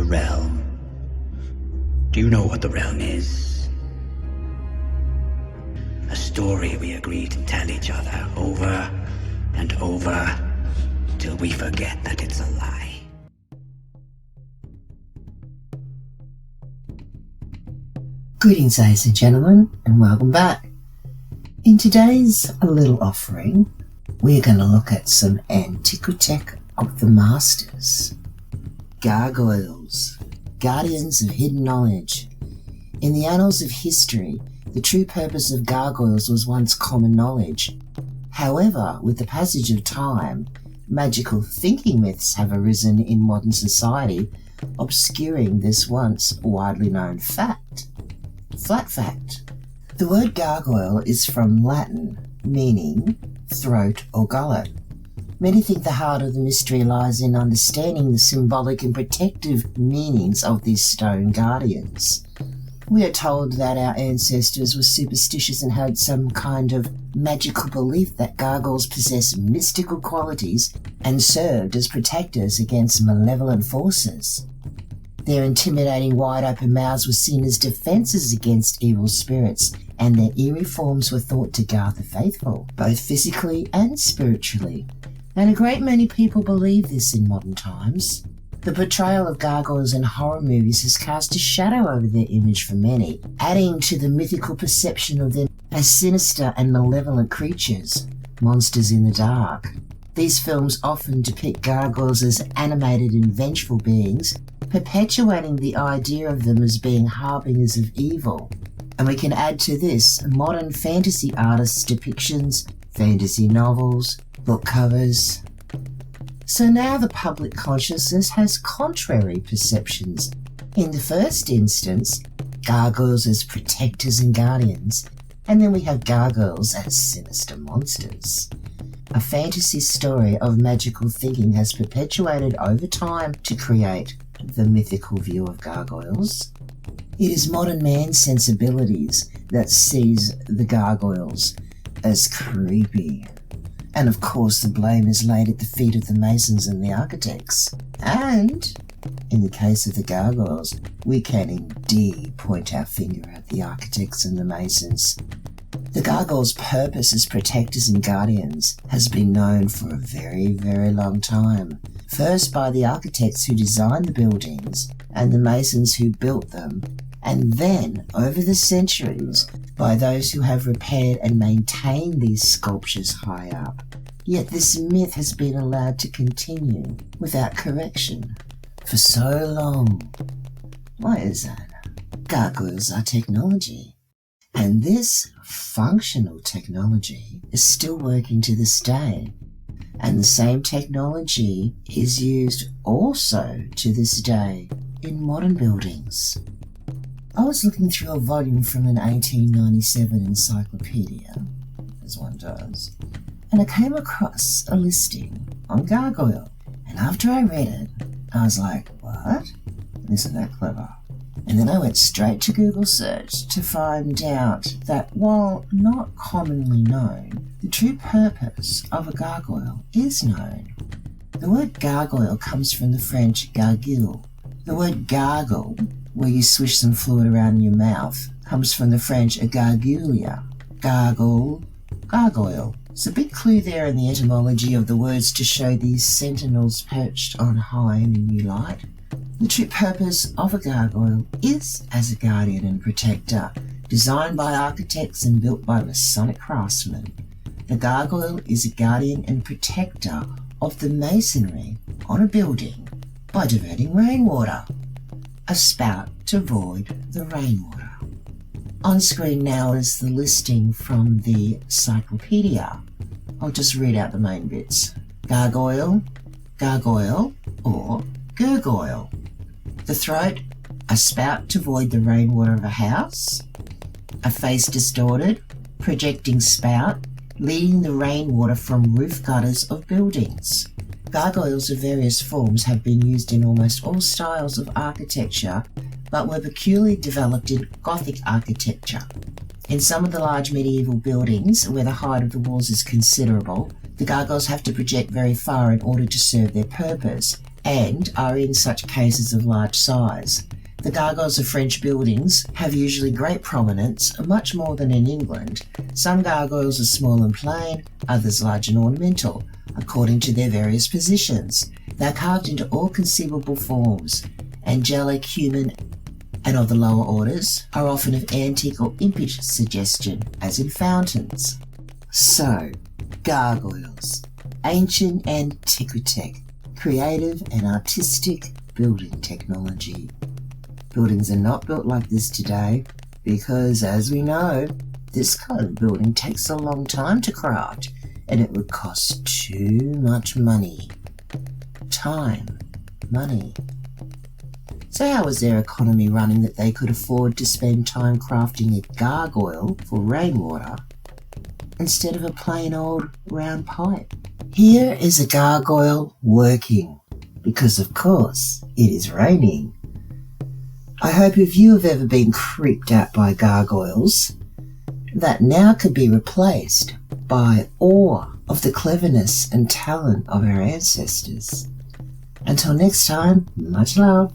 realm. Do you know what the realm is? A story we agree to tell each other over and over till we forget that it's a lie. Greetings, ladies and gentlemen, and welcome back. In today's little offering, we're going to look at some Antiquetech of the Masters. Gargoyles, guardians of hidden knowledge. In the annals of history, the true purpose of gargoyles was once common knowledge. However, with the passage of time, magical thinking myths have arisen in modern society, obscuring this once widely known fact. FlatFact. The word gargoyle is from Latin, meaning throat or gullet. Many think the heart of the mystery lies in understanding the symbolic and protective meanings of these stone guardians. We are told that our ancestors were superstitious and had some kind of magical belief that gargoyles possess mystical qualities and served as protectors against malevolent forces. Their intimidating wide-open mouths were seen as defences against evil spirits, and their eerie forms were thought to guard the faithful, both physically and spiritually. And a great many people believe this in modern times. The portrayal of gargoyles in horror movies has cast a shadow over their image for many, adding to the mythical perception of them as sinister and malevolent creatures, monsters in the dark. These films often depict gargoyles as animated and vengeful beings, perpetuating the idea of them as being harbingers of evil. And we can add to this modern fantasy artists' depictions, fantasy novels, book covers. So now the public consciousness has contrary perceptions. In the first instance, gargoyles as protectors and guardians, and then we have gargoyles as sinister monsters. A fantasy story of magical thinking has perpetuated over time to create the mythical view of gargoyles. It is modern man's sensibilities that sees the gargoyles as creepy. And of course the blame is laid at the feet of the masons and the architects. And, in the case of the gargoyles, we can indeed point our finger at the architects and the masons. The gargoyles' purpose as protectors and guardians has been known for a very, very long time. First by the architects who designed the buildings and the masons who built them, and then, over the centuries, by those who have repaired and maintained these sculptures high up. Yet this myth has been allowed to continue without correction for so long. Why is that? Gargoyles are technology, and this functional technology is still working to this day. And the same technology is used also to this day in modern buildings. I was looking through a volume from an 1897 encyclopedia, as one does, and I came across a listing on gargoyle. And after I read it, I was like, what? Isn't that clever? And then I went straight to Google search to find out that while not commonly known, the true purpose of a gargoyle is known. The word gargoyle comes from the French gargouille. The word gargle, where you swish some fluid around in your mouth, comes from the French gargouille. Gargle, gargoyle. It's a big clue there in the etymology of the words to show these sentinels perched on high in a new light. The true purpose of a gargoyle is as a guardian and protector, designed by architects and built by Masonic craftsmen. The gargoyle is a guardian and protector of the masonry on a building by diverting rainwater, a spout to void the rainwater. On screen now is the listing from the encyclopedia. I'll just read out the main bits. Gargoyle, gargoyle, or gurgoyle. The throat, a spout to void the rainwater of a house. A face distorted, projecting spout, leading the rainwater from roof gutters of buildings. Gargoyles of various forms have been used in almost all styles of architecture, but were peculiarly developed in Gothic architecture. In some of the large medieval buildings, where the height of the walls is considerable, the gargoyles have to project very far in order to serve their purpose, and are in such cases of large size. The gargoyles of French buildings have usually great prominence, much more than in England. Some gargoyles are small and plain, others large and ornamental, according to their various positions. They're carved into all conceivable forms. Angelic, human, and of the lower orders are often of antique or impish suggestion, as in fountains. So, gargoyles, ancient Antiquetech, creative and artistic building technology. Buildings are not built like this today because, as we know, this kind of building takes a long time to craft and it would cost too much money. Time, money. So how was their economy running that they could afford to spend time crafting a gargoyle for rainwater instead of a plain old round pipe? Here is a gargoyle working because, of course, it is raining. I hope if you have ever been creeped out by gargoyles, that now could be replaced by awe of the cleverness and talent of our ancestors. Until next time, much love.